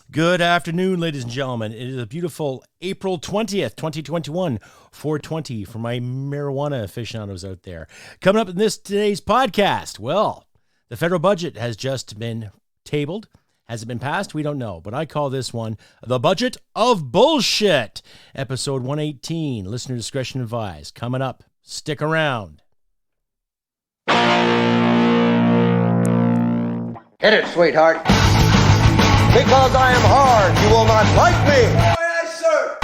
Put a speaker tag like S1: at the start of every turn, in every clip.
S1: Good afternoon, ladies and gentlemen. It is a beautiful April 20th, 2021, 420 for my marijuana aficionados out there. Coming up in today's podcast, well, the federal budget has just been tabled. Has it been passed? We don't know, but I call this one the Budget of Bullshit, episode 118. Listener discretion advised. Coming up. Stick around.
S2: Hit it, sweetheart. Because I am hard, you will not like me.
S3: Yes, sir.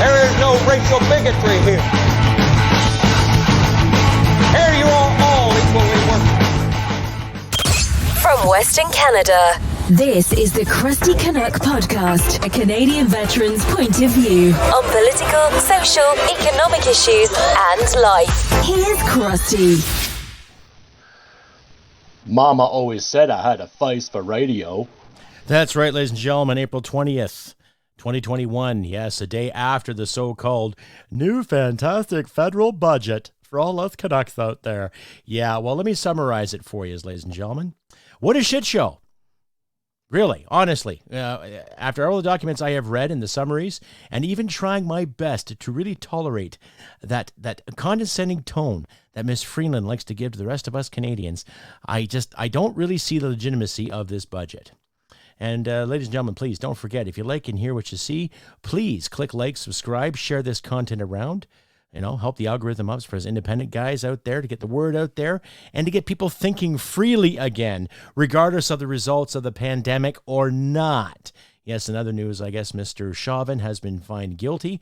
S2: There is no racial bigotry here. Here you are all equally worthless.
S4: From Western Canada, this is the Crusty Canuck podcast, a Canadian veteran's point of view on political, social, economic issues, and life. Here's Crusty.
S5: Mama always said I had a face for radio.
S1: That's right, ladies and gentlemen, April 20th, 2021. Yes, a day after the so-called new fantastic federal budget for all us Canucks out there. Yeah, well, let me summarize it for you, ladies and gentlemen. What a shit show. Really, honestly, after all the documents I have read and the summaries, and even trying my best to really tolerate that condescending tone that Miss Freeland likes to give to the rest of us Canadians, I don't really see the legitimacy of this budget. And ladies and gentlemen, please don't forget, if you like and hear what you see, please click like, subscribe, share this content around. Help the algorithm up for us independent guys out there to get the word out there and to get people thinking freely again, regardless of the results of the pandemic or not. Yes, in other news, I guess Mr. Chauvin has been found guilty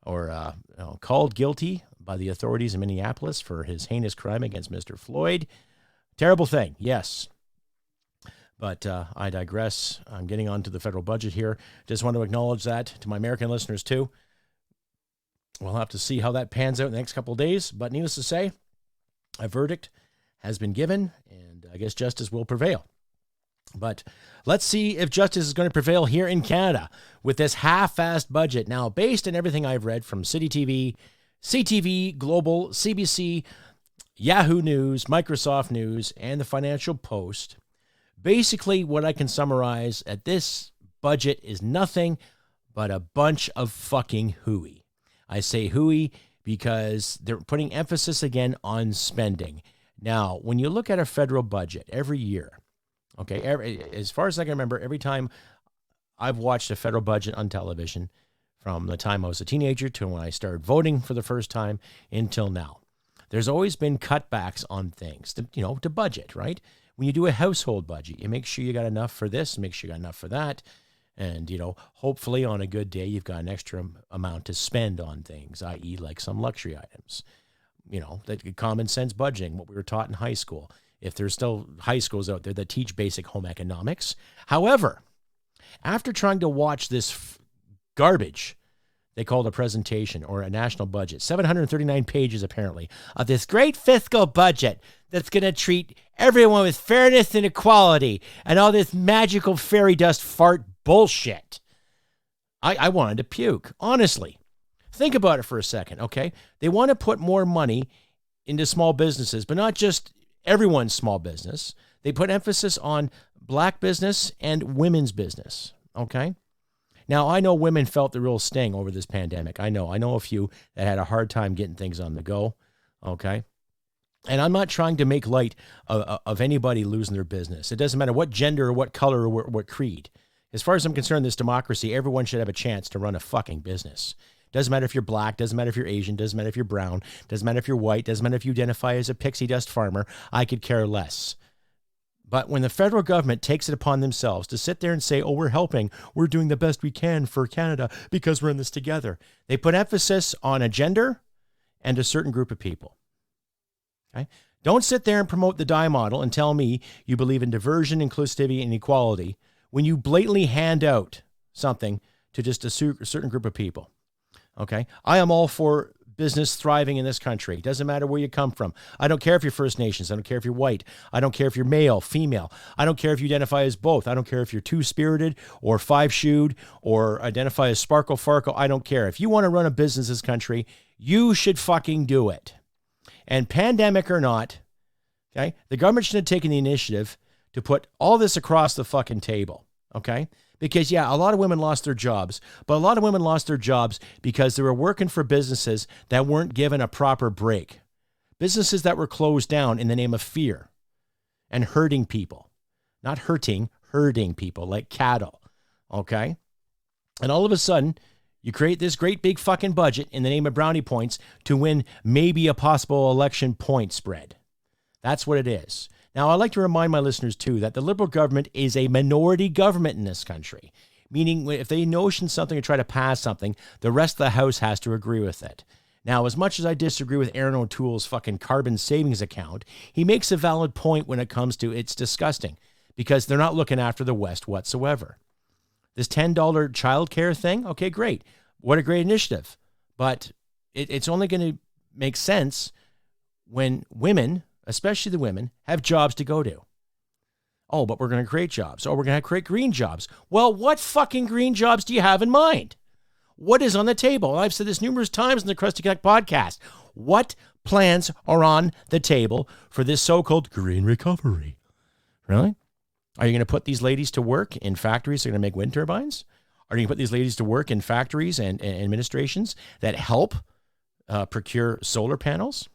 S1: or called guilty by the authorities in Minneapolis for his heinous crime against Mr. Floyd. Terrible thing, yes. But I digress. I'm getting on to the federal budget here. Just want to acknowledge that to my American listeners too. We'll have to see how that pans out in the next couple of days. But needless to say, a verdict has been given, and I guess justice will prevail. But let's see if justice is going to prevail here in Canada with this half-assed budget. Now, based on everything I've read from City TV, CTV, Global, CBC, Yahoo News, Microsoft News, and the Financial Post, basically what I can summarize at this budget is nothing but a bunch of fucking hooey. I say hooey because they're putting emphasis again on spending. Now, when you look at a federal budget every year, okay, as far as I can remember, every time I've watched a federal budget on television, from the time I was a teenager to when I started voting for the first time until now, there's always been cutbacks on things to budget, right? When you do a household budget, you make sure you got enough for this, make sure you got enough for that. And, hopefully on a good day, you've got an extra amount to spend on things, i.e. like some luxury items. That common sense budgeting, what we were taught in high school, if there's still high schools out there that teach basic home economics. However, after trying to watch this garbage they called a presentation or a national budget, 739 pages apparently, of this great fiscal budget that's going to treat everyone with fairness and equality and all this magical fairy dust fart bullshit. I wanted to puke, honestly. Think about it for a second, okay? They want to put more money into small businesses, but not just everyone's small business. They put emphasis on black business and women's business, okay? Now, I know women felt the real sting over this pandemic. I know a few that had a hard time getting things on the go, okay? And I'm not trying to make light of anybody losing their business. It doesn't matter what gender or what color or what creed. As far as I'm concerned, this democracy, everyone should have a chance to run a fucking business. Doesn't matter if you're black, doesn't matter if you're Asian, doesn't matter if you're brown, doesn't matter if you're white, doesn't matter if you identify as a pixie dust farmer. I could care less. But when the federal government takes it upon themselves to sit there and say, oh, we're helping, we're doing the best we can for Canada because we're in this together, they put emphasis on a gender and a certain group of people. Okay? Don't sit there and promote the die model and tell me you believe in diversion, inclusivity, and equality when you blatantly hand out something to just a certain group of people. Okay? I am all for business thriving in this country. Doesn't matter where you come from. I don't care if you're First Nations. I don't care if you're white. I don't care if you're male, female. I don't care if you identify as both. I don't care if you're two-spirited or five-shoed or identify as sparkle farkle. I don't care. If you want to run a business in this country, you should fucking do it. And pandemic or not, okay, the government should have taken the initiative to put all this across the fucking table, okay? Because, yeah, a lot of women lost their jobs, but a lot of women lost their jobs because they were working for businesses that weren't given a proper break. Businesses that were closed down in the name of fear and hurting people. Not hurting people like cattle, okay? And all of a sudden, you create this great big fucking budget in the name of brownie points to win maybe a possible election point spread. That's what it is. Now, I'd like to remind my listeners, too, that the Liberal government is a minority government in this country, meaning if they notion something or try to pass something, the rest of the House has to agree with it. Now, as much as I disagree with Aaron O'Toole's fucking carbon savings account, he makes a valid point when it comes to it's disgusting because they're not looking after the West whatsoever. This $10 childcare thing, okay, great. What a great initiative. But it's only going to make sense when women, especially the women, have jobs to go to. Oh, but we're going to create jobs. Oh, we're going to create green jobs. Well, what fucking green jobs do you have in mind? What is on the table? I've said this numerous times in the Crusty Canuck podcast. What plans are on the table for this so-called green recovery? Really? Are you going to put these ladies to work in factories that are going to make wind turbines? Are you going to put these ladies to work in factories and administrations that help procure solar panels?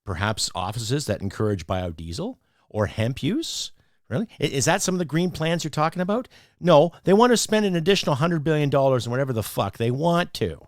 S1: Perhaps offices that encourage biodiesel or hemp use? Really? Is that some of the green plans you're talking about? No, they want to spend an additional $100 billion in whatever the fuck they want to.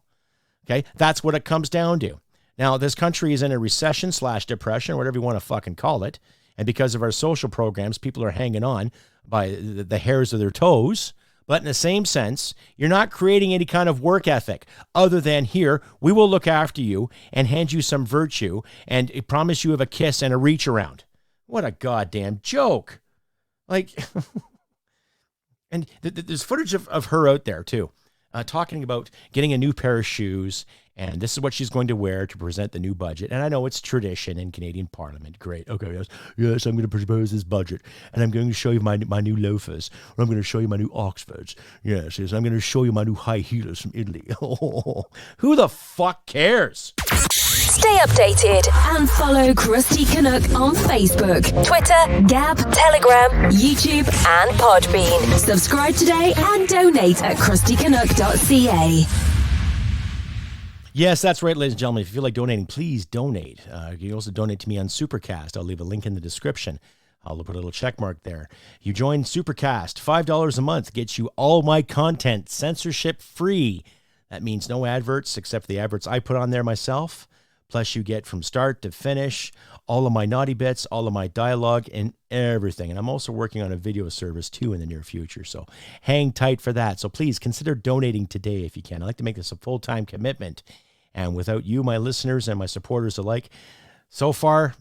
S1: Okay, that's what it comes down to. Now, this country is in a recession / depression, whatever you want to fucking call it. And because of our social programs, people are hanging on by the hairs of their toes. But in the same sense, you're not creating any kind of work ethic other than here, we will look after you and hand you some virtue and promise you of a kiss and a reach around. What a goddamn joke. Like, and there's footage of her out there too, talking about getting a new pair of shoes. And this is what she's going to wear to present the new budget. And I know it's tradition in Canadian Parliament. Great. Okay, yes, I'm going to propose this budget. And I'm going to show you my new loafers. Or I'm going to show you my new Oxfords. Yes, I'm going to show you my new high heelers from Italy. Who the fuck cares?
S4: Stay updated and follow Crusty Canuck on Facebook, Twitter, Gab, Telegram, YouTube, and Podbean. Subscribe today and donate at crustycanuck.ca.
S1: Yes, that's right, ladies and gentlemen. If you feel like donating, please donate. You can also donate to me on Supercast. I'll leave a link in the description. I'll put a little check mark there. You join Supercast. $5 a month gets you all my content, censorship free. That means no adverts except for the adverts I put on there myself. Plus you get from start to finish all of my naughty bits, all of my dialogue, and everything. And I'm also working on a video service too in the near future. So hang tight for that. So please consider donating today if you can. I'd like to make this a full-time commitment. And without you, my listeners and my supporters alike, so far,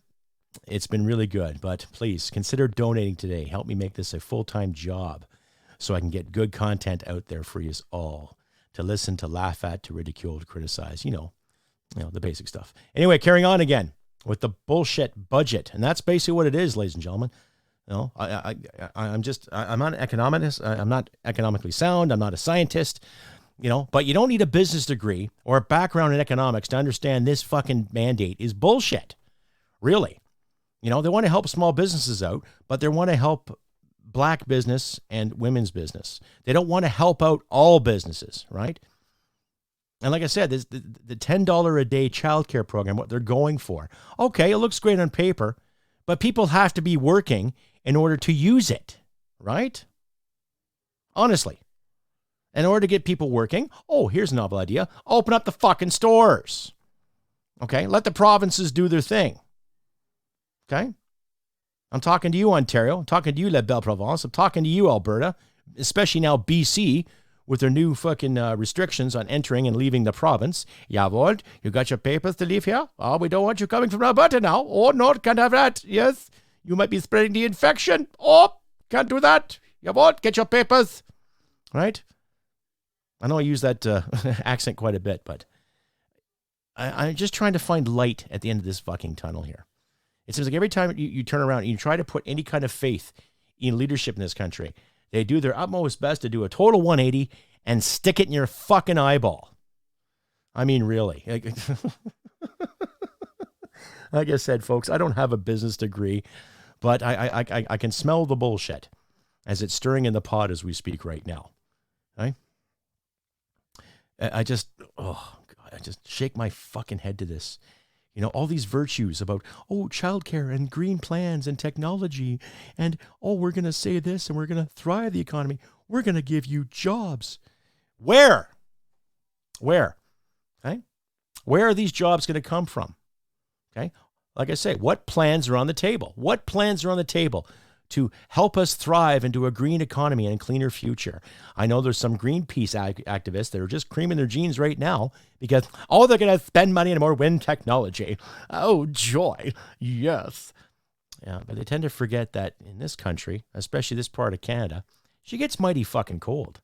S1: it's been really good. But please consider donating today. Help me make this a full-time job so I can get good content out there for you all to listen, to laugh at, to ridicule, to criticize, you know, the basic stuff. Anyway, carrying on again with the bullshit budget. And that's basically what it is, ladies and gentlemen. You know, I'm not an economist. I'm not economically sound. I'm not a scientist, but you don't need a business degree or a background in economics to understand this fucking mandate is bullshit. Really. They want to help small businesses out, but they want to help black business and women's business. They don't want to help out all businesses, right? And like I said, there's the $10 a day childcare program, what they're going for. Okay, it looks great on paper, but people have to be working in order to use it, right? Honestly. In order to get people working, here's a novel idea. Open up the fucking stores. Okay, let the provinces do their thing. Okay? I'm talking to you, Ontario. I'm talking to you, La Belle Province. I'm talking to you, Alberta, especially now BC, with their new fucking restrictions on entering and leaving the province. Jawohl, you got your papers to leave here? Oh, we don't want you coming from Alberta now. Oh, no, can't have that. Yes, you might be spreading the infection. Oh, can't do that. Jawohl, get your papers. Right? I know I use that accent quite a bit, but I'm just trying to find light at the end of this fucking tunnel here. It seems like every time you turn around and you try to put any kind of faith in leadership in this country, they do their utmost best to do a total 180 and stick it in your fucking eyeball. I mean, really. Like I said, folks, I don't have a business degree, But I can smell the bullshit as it's stirring in the pot as we speak right now. Right? I just shake my fucking head to this. You know, all these virtues about, childcare and green plans and technology. And, we're going to say this and we're going to thrive the economy. We're going to give you jobs. Where? Okay? Where are these jobs going to come from? Okay? Like I say, what plans are on the table? What plans are on the table to help us thrive into a green economy and a cleaner future? I know there's some Greenpeace activists that are just creaming their jeans right now because, they're going to spend money on more wind technology. Oh, joy. Yes. Yeah, but they tend to forget that in this country, especially this part of Canada, she gets mighty fucking cold.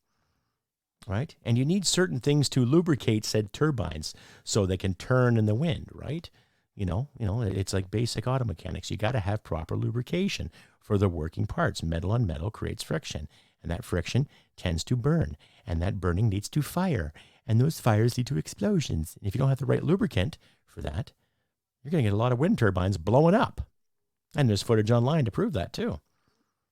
S1: Right? And you need certain things to lubricate said turbines so they can turn in the wind, right? You know, it's like basic auto mechanics. You got to have proper lubrication for the working parts. Metal on metal creates friction, and that friction tends to burn, and that burning leads to fire, and those fires lead to explosions. And if you don't have the right lubricant for that, you're going to get a lot of wind turbines blowing up. And there's footage online to prove that too.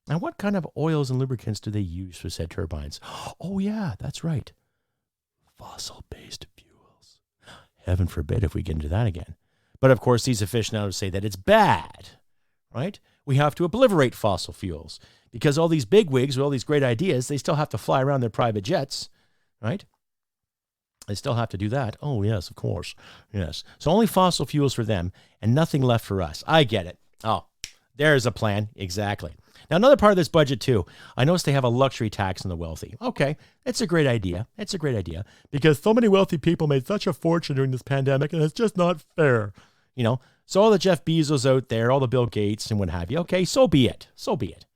S1: Now, what kind of oils and lubricants do they use for said turbines? Oh, yeah, that's right. Fossil-based fuels. Heaven forbid if we get into that again. But, of course, these aficionados say that it's bad, right? We have to obliterate fossil fuels because all these bigwigs with all these great ideas, they still have to fly around their private jets, right? They still have to do that. Oh, yes, of course. Yes. So only fossil fuels for them and nothing left for us. I get it. Oh, there's a plan. Exactly. Now, another part of this budget, too, I noticed they have a luxury tax on the wealthy. Okay, it's a great idea. It's a great idea because so many wealthy people made such a fortune during this pandemic, and it's just not fair. You know, so all the Jeff Bezos out there, all the Bill Gates and what have you, okay, so be it. So be it.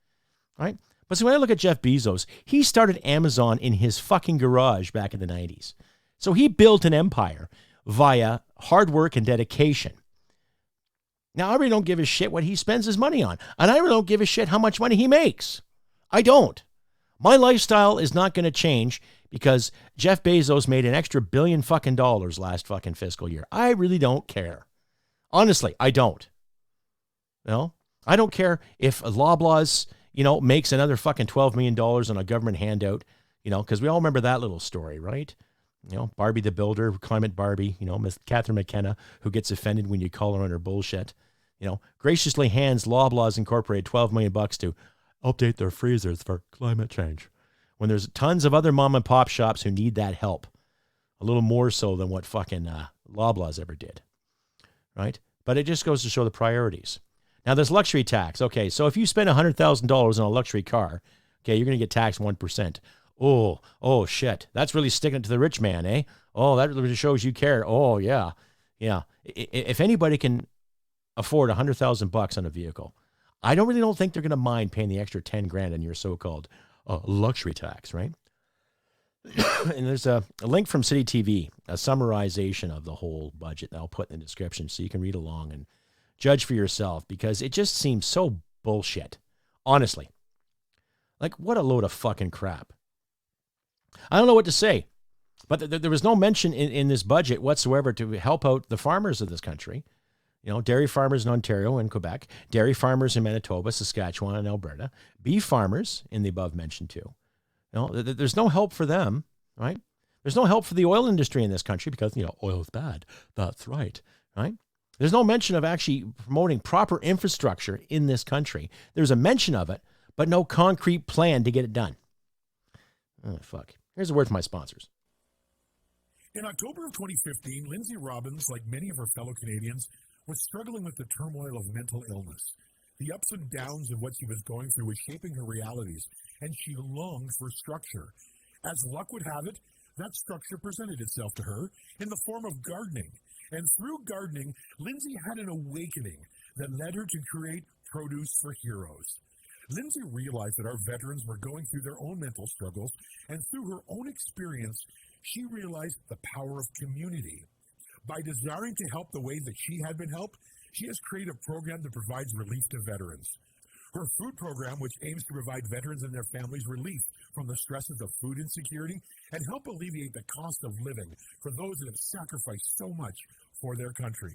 S1: Right? But so when I look at Jeff Bezos, he started Amazon in his fucking garage back in the 90s. So he built an empire via hard work and dedication. Now, I really don't give a shit what he spends his money on. And I really don't give a shit how much money he makes. I don't. My lifestyle is not going to change because Jeff Bezos made an extra $1 billion fucking dollars last fucking fiscal year. I really don't care. Honestly, I don't. You know? I don't care if Loblaws, makes another fucking $12 million on a government handout, because we all remember that little story, right? Barbie the Builder, Climate Barbie, Miss Catherine McKenna, who gets offended when you call her on her bullshit, graciously hands Loblaws Incorporated $12 million to update their freezers for climate change. When there's tons of other mom and pop shops who need that help, a little more so than what fucking Loblaws ever did, right? But it just goes to show the priorities. Now, there's luxury tax. Okay, so if you spend $100,000 on a luxury car, okay, you're going to get taxed 1%. Oh, shit. That's really sticking it to the rich man, eh? Oh, that really shows you care. Oh, yeah. Yeah. If anybody can afford $100,000 on a vehicle, I don't think they're going to mind paying the extra 10 grand in your so-called luxury tax, right? And there's a link from City TV, a summarization of the whole budget that I'll put in the description so you can read along and judge for yourself because it just seems so bullshit. Honestly. Like, what a load of fucking crap. I don't know what to say, but there was no mention in this budget whatsoever to help out the farmers of this country. Dairy farmers in Ontario and Quebec, dairy farmers in Manitoba, Saskatchewan, and Alberta, beef farmers in the above mentioned too. There's no help for them, right? There's no help for the oil industry in this country because, oil is bad. That's right, right? There's no mention of actually promoting proper infrastructure in this country. There's a mention of it, but no concrete plan to get it done. Oh, fuck. Here's a word from my sponsors.
S3: In October of 2015, Lindsay Robbins, like many of her fellow Canadians, was struggling with the turmoil of mental illness. The ups and downs of what she was going through was shaping her realities, and she longed for structure. As luck would have it, that structure presented itself to her in the form of gardening. And through gardening, Lindsay had an awakening that led her to create Produce for Heroes. Lindsay realized that our veterans were going through their own mental struggles, and through her own experience, she realized the power of community. By desiring to help the way that she had been helped, she has created a program that provides relief to veterans. Her food program, which aims to provide veterans and their families relief from the stresses of food insecurity and help alleviate the cost of living for those that have sacrificed so much for their country.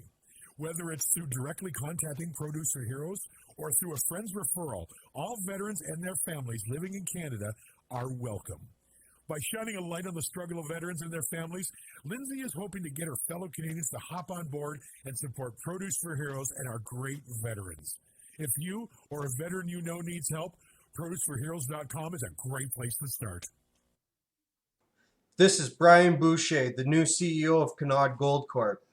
S3: Whether it's through directly contacting Produce for Heroes or through a friend's referral, all veterans and their families living in Canada are welcome. By shining a light on the struggle of veterans and their families, Lindsay is hoping to get her fellow Canadians to hop on board and support Produce for Heroes and our great veterans. If you or a veteran you know needs help, ProduceForHeroes.com is a great place to start.
S6: This is Brian Boucher, the new CEO of Canuck Gold Corp.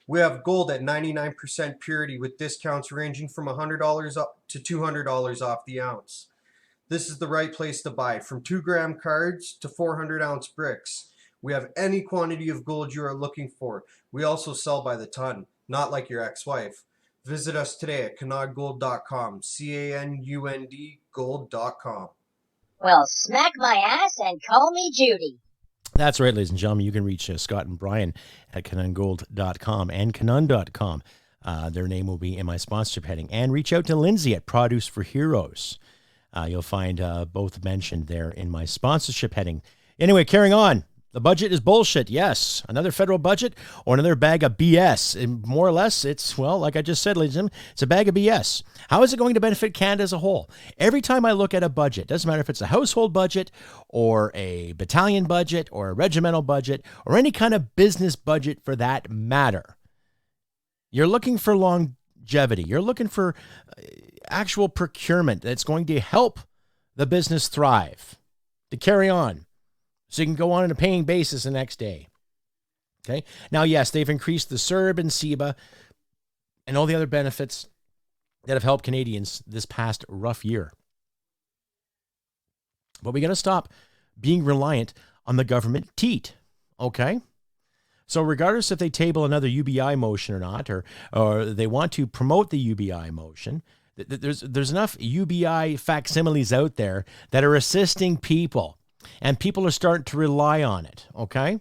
S6: We have gold at 99% purity with discounts ranging from $100 up to $200 off the ounce. This is the right place to buy, from 2-gram cards to 400-ounce bricks. We have any quantity of gold you are looking for. We also sell by the ton, not like your ex-wife. Visit us today at canudgold.com, C-A-N-U-N-D gold.com.
S7: Well, smack my ass and call me Judy.
S1: That's right, ladies and gentlemen. You can reach Scott and Brian at canungold.com and canun.com. Their name will be in my sponsorship heading. And reach out to Lindsay at Produce for Heroes. You'll find both mentioned there in my sponsorship heading. Anyway, carrying on. The budget is bullshit. Yes. Another federal budget or another bag of BS. And more or less, it's, well, like I just said, ladies and gentlemen, it's a bag of BS. How is it going to benefit Canada as a whole? Every time I look at a budget, doesn't matter if it's a household budget or a battalion budget or a regimental budget or any kind of business budget for that matter, you're looking for longevity. You're looking for actual procurement that's going to help the business thrive, to carry on, so you can go on a paying basis the next day. Okay. Now, yes, they've increased the CERB and CEBA and all the other benefits that have helped Canadians this past rough year. But we got to stop being reliant on the government teat. Okay. So regardless if they table another UBI motion or not, or they want to promote the UBI motion, there's enough UBI facsimiles out there that are assisting people, and people are starting to rely on it, okay?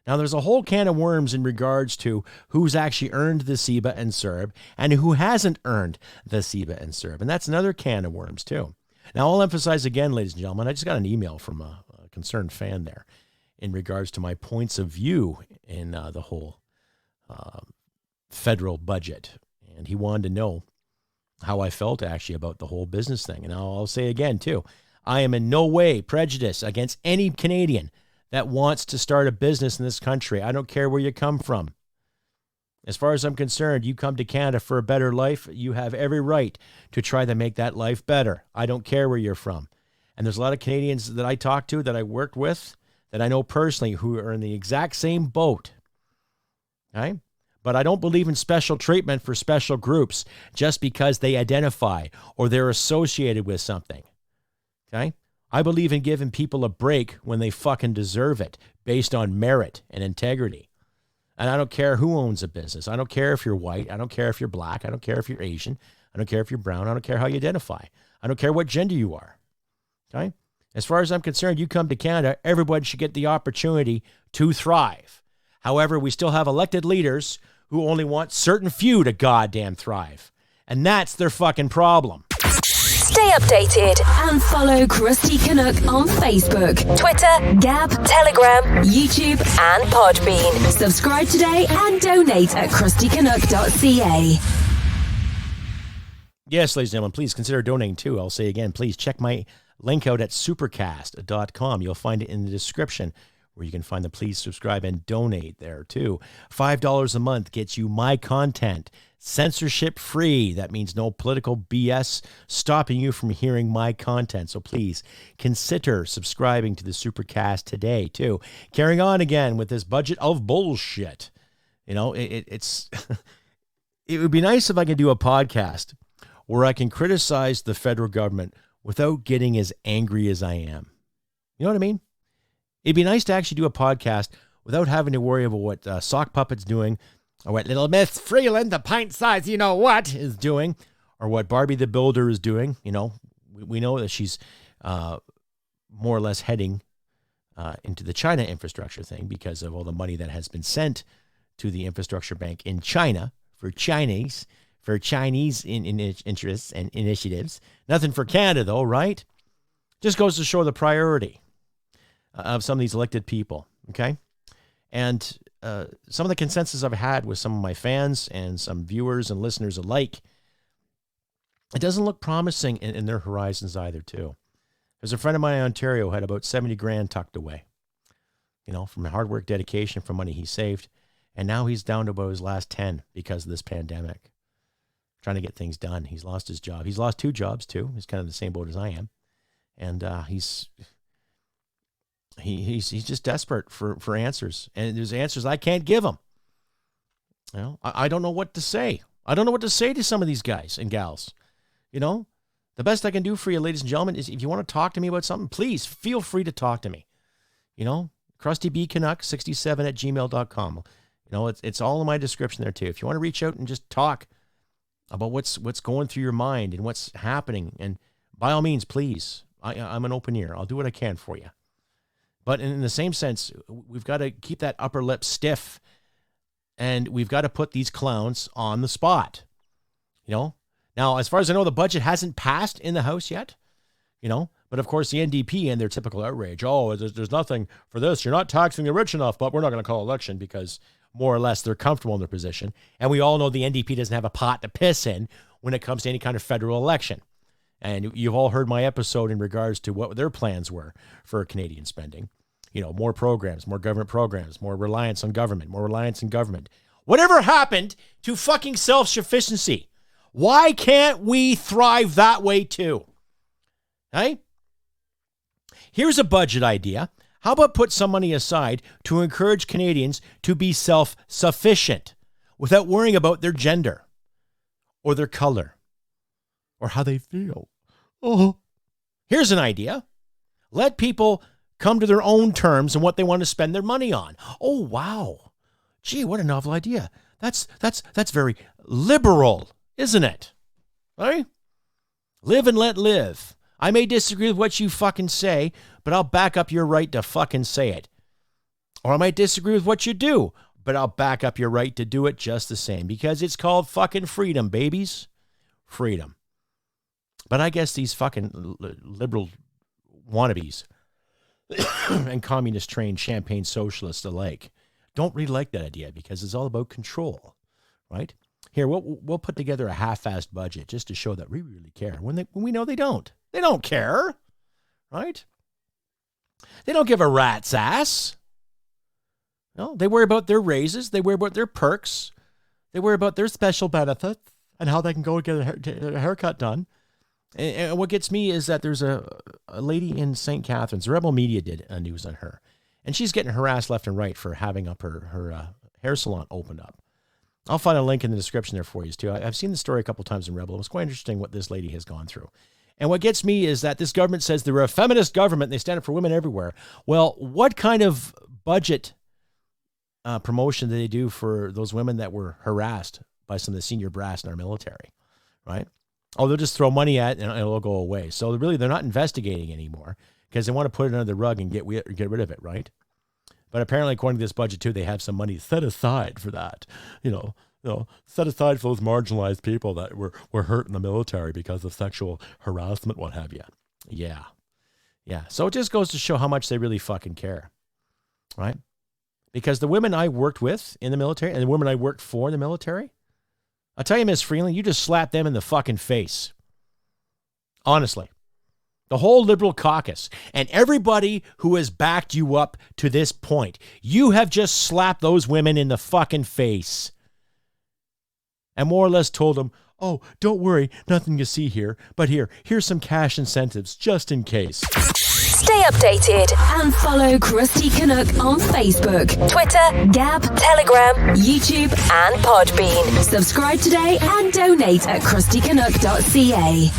S1: Now, there's a whole can of worms in regards to who's actually earned the CEBA and CERB and who hasn't earned the CEBA and CERB, and that's another can of worms, too. Now, I'll emphasize again, ladies and gentlemen, I just got an email from a concerned fan there in regards to my points of view in the whole federal budget, and he wanted to know how I felt actually about the whole business thing. And I'll say again, too, I am in no way prejudiced against any Canadian that wants to start a business in this country. I don't care where you come from. As far as I'm concerned, you come to Canada for a better life, you have every right to try to make that life better. I don't care where you're from. And there's a lot of Canadians that I talk to, that I worked with, that I know personally, who are in the exact same boat. Okay? But I don't believe in special treatment for special groups just because they identify or they're associated with something. Okay? I believe in giving people a break when they fucking deserve it, based on merit and integrity. And I don't care who owns a business. I don't care if you're white. I don't care if you're black. I don't care if you're Asian. I don't care if you're brown. I don't care how you identify. I don't care what gender you are. Okay? As far as I'm concerned, you come to Canada, everybody should get the opportunity to thrive. However, we still have elected leaders who only want certain few to goddamn thrive. And that's their fucking problem.
S4: Stay updated and follow Crusty Canuck on Facebook, Twitter, Gab, Telegram, YouTube, and Podbean. Subscribe today and donate at crustycanuck.ca.
S1: Yes, ladies and gentlemen, please consider donating too. I'll say again, please check my link out at supercast.com. You'll find it in the description, where you can find the please subscribe and donate there too. $5 a month gets you my content, censorship free. That means no political BS stopping you from hearing my content. So please consider subscribing to the Supercast today too. Carrying on again with this budget of bullshit. You know, it's it would be nice if I could do a podcast where I can criticize the federal government without getting as angry as I am. You know what I mean? It'd be nice to actually do a podcast without having to worry about what Sock Puppet's doing, or what Little Miss Freeland, the pint size, you know what, is doing, or what Barbie the Builder is doing. You know, we know that she's more or less heading into the China infrastructure thing because of all the money that has been sent to the infrastructure bank in China for Chinese interests and initiatives. Nothing for Canada, though, right? Just goes to show the priority of some of these elected people, okay? And some of the consensus I've had with some of my fans and some viewers and listeners alike It doesn't look promising in their horizons either, too. There's a friend of mine in Ontario who had about 70 grand tucked away, from hard work, dedication, from money he saved. And now he's down to about his last 10 because of this pandemic, trying to get things done. He's lost his job. He's lost 2 jobs, too. He's kind of the same boat as I am. And he's just desperate for answers. And there's answers I can't give him. I don't know what to say. I don't know what to say to some of these guys and gals. The best I can do for you, ladies and gentlemen, is if you want to talk to me about something, please feel free to talk to me. CrustyBCanuck67@gmail.com. It's all in my description there too. If you want to reach out and just talk about what's going through your mind and what's happening, and by all means, please, I'm an open ear. I'll do what I can for you. But in the same sense, we've got to keep that upper lip stiff, and we've got to put these clowns on the spot. Now, as far as I know, the budget hasn't passed in the House yet. But of course, the NDP and their typical outrage. Oh, there's nothing for this. You're not taxing the rich enough, but we're not going to call election because more or less they're comfortable in their position. And we all know the NDP doesn't have a pot to piss in when it comes to any kind of federal election. And you've all heard my episode in regards to what their plans were for Canadian spending. More programs, more government programs, more reliance on government, more reliance on government. Whatever happened to fucking self-sufficiency? Why can't we thrive that way too? Hey? Here's a budget idea. How about put some money aside to encourage Canadians to be self-sufficient without worrying about their gender or their color or how they feel? Oh. Here's an idea. Let people come to their own terms and what they want to spend their money on. Oh, wow. Gee, what a novel idea. That's very liberal, isn't it? Right? Live and let live. I may disagree with what you fucking say, but I'll back up your right to fucking say it. Or I might disagree with what you do, but I'll back up your right to do it just the same because it's called fucking freedom, babies. Freedom. But I guess these fucking liberal wannabes and communist-trained champagne socialists alike don't really like that idea because it's all about control, right? Here, we'll put together a half-assed budget just to show that we really care when we know they don't. They don't care, right? They don't give a rat's ass. No, they worry about their raises. They worry about their perks. They worry about their special benefits and how they can go get a haircut done. And what gets me is that there's a lady in St. Catharines. Rebel Media did a news on her. And she's getting harassed left and right for having up her hair salon opened up. I'll find a link in the description there for you, too. I've seen the story a couple times in Rebel. It was quite interesting what this lady has gone through. And what gets me is that this government says they're a feminist government and they stand up for women everywhere. Well, what kind of budget promotion do they do for those women that were harassed by some of the senior brass in our military, right? Oh, they'll just throw money at it and it'll go away. So really, they're not investigating anymore because they want to put it under the rug and get rid of it, right? But apparently, according to this budget, too, they have some money set aside for that. Set aside for those marginalized people that were hurt in the military because of sexual harassment, what have you. Yeah. So it just goes to show how much they really fucking care, right? Because the women I worked with in the military and the women I worked for in the military, I'll tell you, Miss Freeland, you just slapped them in the fucking face. Honestly. The whole Liberal caucus and everybody who has backed you up to this point, you have just slapped those women in the fucking face. And more or less told them, oh, don't worry, nothing to see here, but here's some cash incentives just in case.
S4: Stay updated and follow Crusty Canuck on Facebook, Twitter, Gab, Telegram, YouTube, and Podbean. Subscribe today and donate at crustycanuck.ca.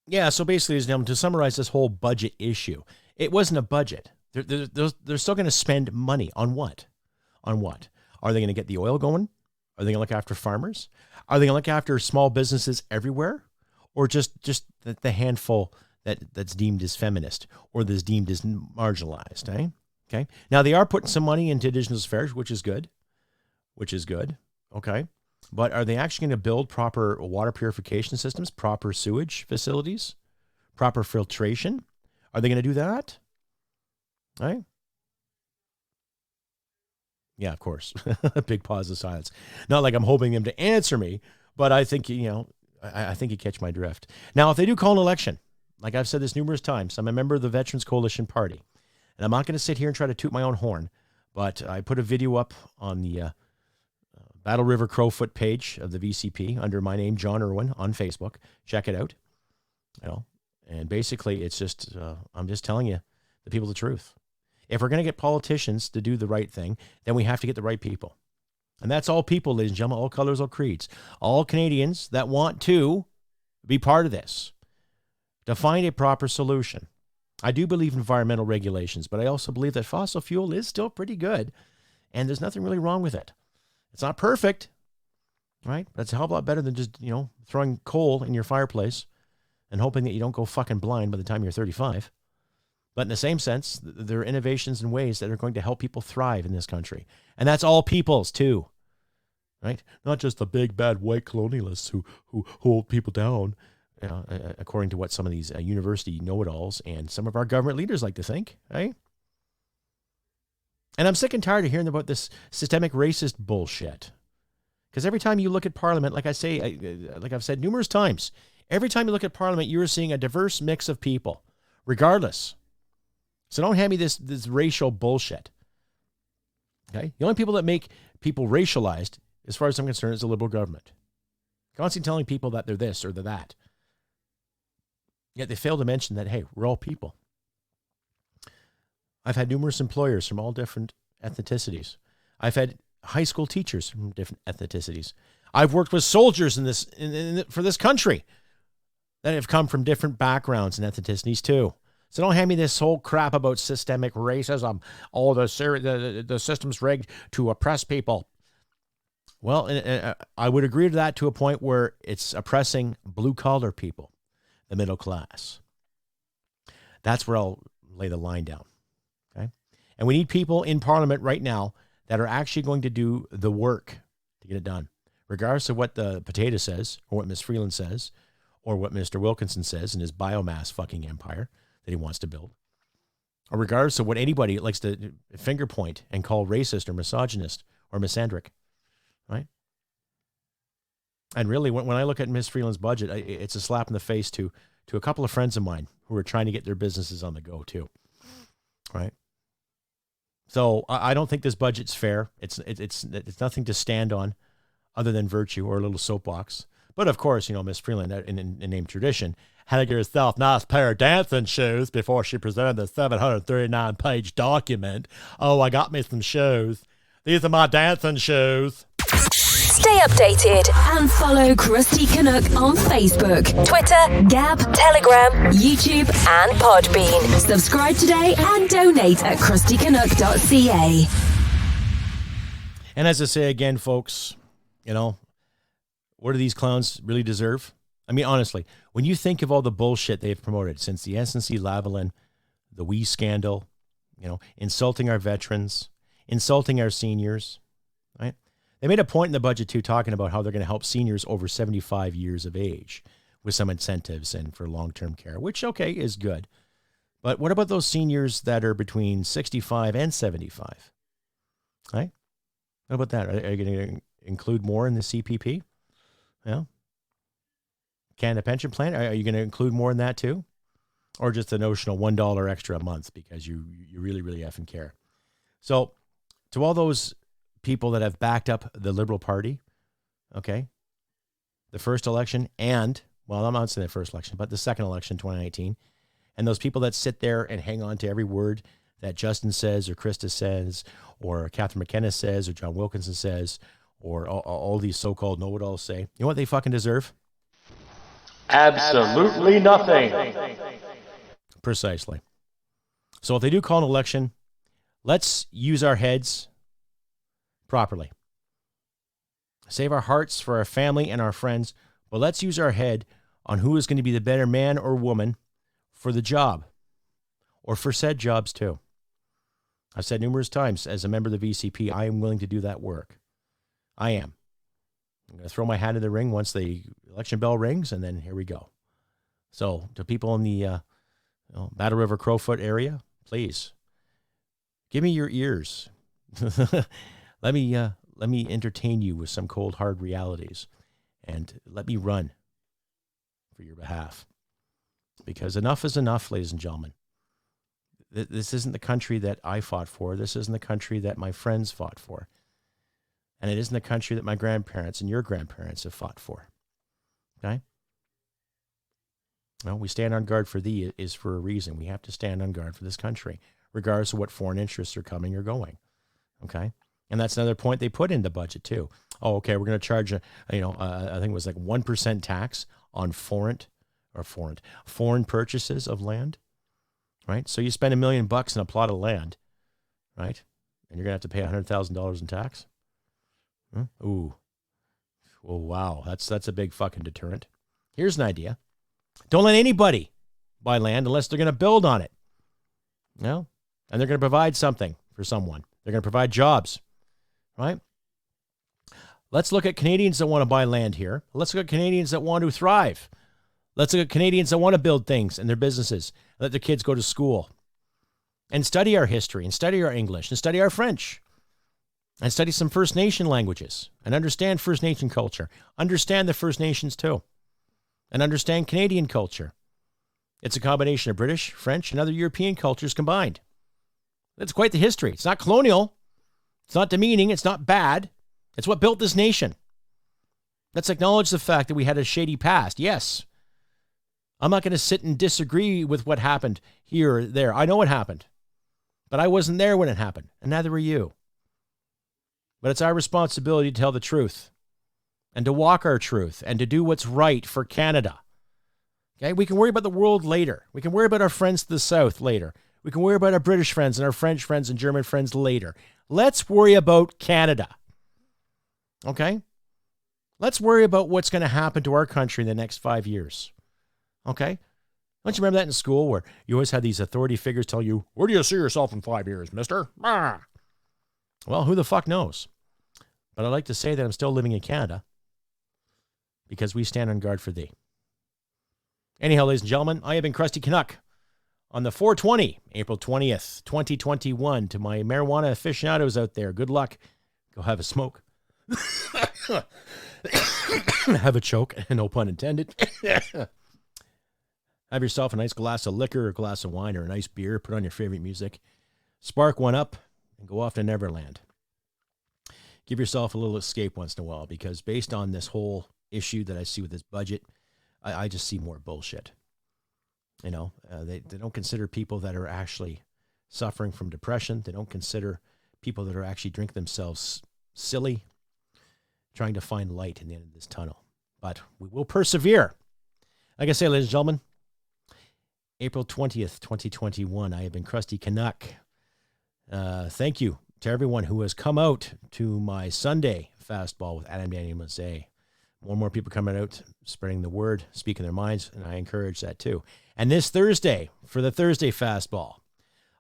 S1: Yeah, so basically, to summarize this whole budget issue, it wasn't a budget. They're still going to spend money on what? On what? Are they going to get the oil going? Are they going to look after farmers? Are they going to look after small businesses everywhere? Or just the handful that's deemed as feminist or that's deemed as marginalized, eh? Okay. Now, they are putting some money into Indigenous affairs, which is good. Okay. But are they actually going to build proper water purification systems, proper sewage facilities, proper filtration? Are they going to do that? Right? Yeah, of course. A big pause of silence. Not like I'm hoping them to answer me, But I think, I think you catch my drift. Now, if they do call an election, like I've said this numerous times, I'm a member of the Veterans Coalition Party. And I'm not going to sit here and try to toot my own horn, but I put a video up on the Battle River Crowfoot page of the VCP under my name, John Irwin, on Facebook. Check it out. And basically it's just, I'm just telling you, the people the truth. If we're going to get politicians to do the right thing, then we have to get the right people. And that's all people, ladies and gentlemen, all colors, all creeds, all Canadians that want to be part of this, to find a proper solution. I do believe in environmental regulations, but I also believe that fossil fuel is still pretty good, and there's nothing really wrong with it. It's not perfect, right? That's a hell of a lot better than just, throwing coal in your fireplace and hoping that you don't go fucking blind by the time you're 35. But in the same sense, there are innovations and ways that are going to help people thrive in this country. And that's all peoples too, right? Not just the big bad white colonialists who hold people down, according to what some of these university know-it-alls and some of our government leaders like to think, right? And I'm sick and tired of hearing about this systemic racist bullshit. Because every time you look at Parliament, like I've said numerous times, every time you look at Parliament, you're seeing a diverse mix of people, regardless. So don't hand me this racial bullshit. Okay? The only people that make people racialized, as far as I'm concerned, is the Liberal government. Constantly telling people that they're this or they're that. Yet they fail to mention that, hey, we're all people. I've had numerous employers from all different ethnicities. I've had high school teachers from different ethnicities. I've worked with soldiers for this country that have come from different backgrounds and ethnicities too. So don't hand me this whole crap about systemic racism. Oh, the system's rigged to oppress people. Well, I would agree to that to a point where it's oppressing blue-collar people, the middle class. That's where I'll lay the line down. Okay? And we need people in Parliament right now that are actually going to do the work to get it done, regardless of what the potato says or what Ms. Freeland says or what Mr. Wilkinson says in his biomass fucking empire that he wants to build, or regardless of what anybody likes to finger point and call racist or misogynist or misandric, right? And really, when I look at Ms. Freeland's budget, it's a slap in the face to a couple of friends of mine who are trying to get their businesses on the go too, right? So I don't think this budget's fair. It's nothing to stand on other than virtue or a little soapbox. But of course, Ms. Freeland, in name tradition, had to get herself a nice pair of dancing shoes before she presented the 739-page document. Oh, I got me some shoes. These are my dancing shoes.
S4: Stay updated and follow Crusty Canuck on Facebook, Twitter, Gab, Telegram, YouTube, and Podbean. Subscribe today and donate at crustycanuck.ca.
S1: And as I say again, folks, what do these clowns really deserve? I mean, honestly, when you think of all the bullshit they've promoted since the SNC-Lavalin, the WE scandal, insulting our veterans, insulting our seniors, right? They made a point in the budget, too, talking about how they're going to help seniors over 75 years of age with some incentives and for long-term care, which, okay, is good. But what about those seniors that are between 65 and 75? Right? What about that? Are you going to include more in the CPP? Yeah. Canada Pension Plan, are you going to include more in that too? Or just the notional $1 extra a month because you really, really effing care? So to all those people that have backed up the Liberal Party, okay, the first election and, well, I'm not saying the first election, but the second election, 2019, and those people that sit there and hang on to every word that Justin says or Krista says or Catherine McKenna says or John Wilkinson says or all these so-called know-it-alls say, you know what they fucking deserve?
S5: Absolutely nothing.
S1: Precisely. So if they do call an election, let's use our heads properly. Save our hearts for our family and our friends, but let's use our head on who is going to be the better man or woman for the job or for said jobs too. I've said numerous times as a member of the VCP, I am willing to do that work. I am. I'm going to throw my hat in the ring once the election bell rings, and then here we go. So to people in the Battle River Crowfoot area, please give me your ears. let me entertain you with some cold hard realities, and let me run for your behalf. Because enough is enough, ladies and gentlemen. This isn't the country that I fought for. This isn't the country that my friends fought for. And it isn't the country that my grandparents and your grandparents have fought for. Okay? Well, we stand on guard for thee is for a reason. We have to stand on guard for this country, regardless of what foreign interests are coming or going. Okay? And that's another point they put in the budget too. Oh, okay, we're going to charge I think it was like 1% tax on foreign purchases of land. Right? So you spend $1 million in a plot of land, right? And you're going to have to pay $100,000 in tax. Ooh. Oh, wow. That's a big fucking deterrent. Here's an idea. Don't let anybody buy land unless they're going to build on it. No? And they're going to provide something for someone. They're going to provide jobs, right? Let's look at Canadians that want to buy land here. Let's look at Canadians that want to thrive. Let's look at Canadians that want to build things in their businesses, let their kids go to school and study our history and study our English and study our French and study some First Nation languages and understand First Nation culture, understand the First Nations too, and understand Canadian culture. It's a combination of British, French, and other European cultures combined. It's quite the history. It's not colonial. It's not demeaning. It's not bad. It's what built this nation. Let's acknowledge the fact that we had a shady past. Yes. I'm not going to sit and disagree with what happened here or there. I know what happened, but I wasn't there when it happened, and neither were you. But it's our responsibility to tell the truth and to walk our truth and to do what's right for Canada. Okay? We can worry about the world later. We can worry about our friends to the south later. We can worry about our British friends and our French friends and German friends later. Let's worry about Canada. Okay? Let's worry about what's going to happen to our country in the next 5 years. Okay? Don't you remember that in school where you always had these authority figures tell you, where do you see yourself in 5 years, mister? Ah. Well, who the fuck knows? But I'd like to say that I'm still living in Canada because we stand on guard for thee. Anyhow, ladies and gentlemen, I have been Crusty Canuck on the 420, April 20th, 2021. To my marijuana aficionados out there, good luck. Go have a smoke. Have a choke, no pun intended. Have yourself a nice glass of liquor or a glass of wine or a nice beer. Put on your favorite music. Spark one up and go off to Neverland. Give yourself a little escape once in a while because based on this whole issue that I see with this budget, I just see more bullshit. You know, they don't consider people that are actually suffering from depression. They don't consider people that are actually drinking themselves silly, trying to find light in the end of this tunnel. But we will persevere. Like I say, ladies and gentlemen, April 20th, 2021, I have been Crusty Canuck. Thank you to everyone who has come out to my Sunday fastball with Adam Daniel Mazzei. More and more people coming out, spreading the word, speaking their minds, and I encourage that too. And this Thursday, for the Thursday fastball,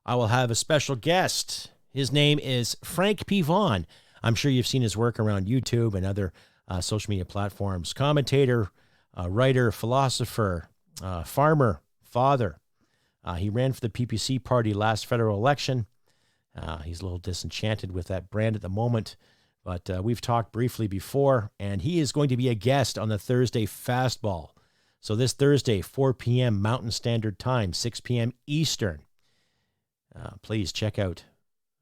S1: I will have a special guest. His name is Frank P. Vaughan. I'm sure you've seen his work around YouTube and other social media platforms. Commentator, writer, philosopher, farmer, father. He ran for the PPC party last federal election. He's a little disenchanted with that brand at the moment, but we've talked briefly before, and he is going to be a guest on the Thursday fastball. So this Thursday, 4 p.m. Mountain Standard Time, 6 p.m. Eastern. Please check out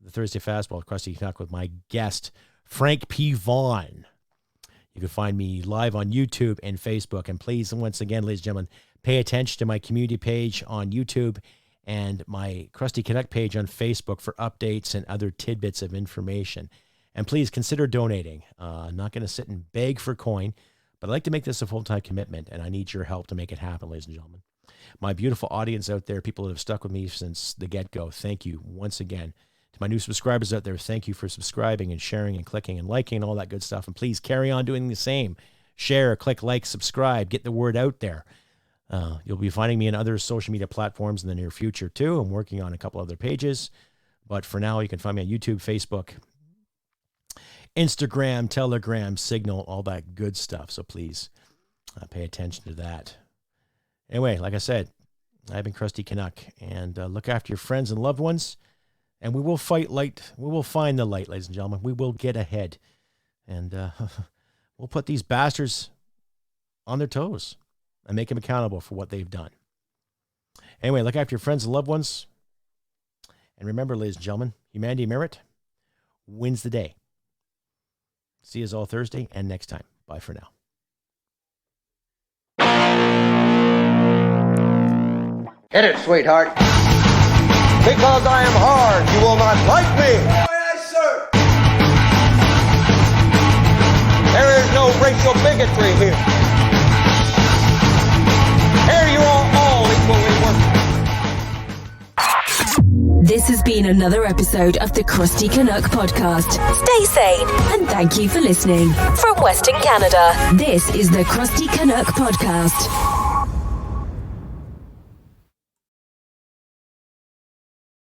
S1: the Thursday fastball at Crusty Canuck with my guest, Frank P. Vaughan. You can find me live on YouTube and Facebook. And please, once again, ladies and gentlemen, pay attention to my community page on YouTube and my Crusty Canuck page on Facebook for updates and other tidbits of information. And please consider donating. I'm not going to sit and beg for coin, but I'd like to make this a full-time commitment, and I need your help to make it happen, ladies and gentlemen. My beautiful audience out there, people that have stuck with me since the get-go, thank you once again. To my new subscribers out there, thank you for subscribing and sharing and clicking and liking and all that good stuff. And please carry on doing the same. Share, click, like, subscribe, get the word out there. You'll be finding me in other social media platforms in the near future too. I'm working on a couple other pages, but for now you can find me on YouTube, Facebook, Instagram, Telegram, Signal, all that good stuff. So please pay attention to that. Anyway, like I said, I've been Crusty Canuck, and look after your friends and loved ones, and we will fight light. We will find the light, ladies and gentlemen. We will get ahead, and we'll put these bastards on their toes and make them accountable for what they've done. Anyway, look after your friends and loved ones. And remember, ladies and gentlemen, humanity merit wins the day. See you all Thursday and next time. Bye for now.
S2: Hit it, sweetheart. Because I am hard, you will not like me. Yes, sir. There is no racial bigotry here. Here you are all equally worthless.
S4: This has been another episode of the Crusty Canuck podcast. Stay sane and thank you for listening. From Western Canada, this is the Crusty Canuck podcast.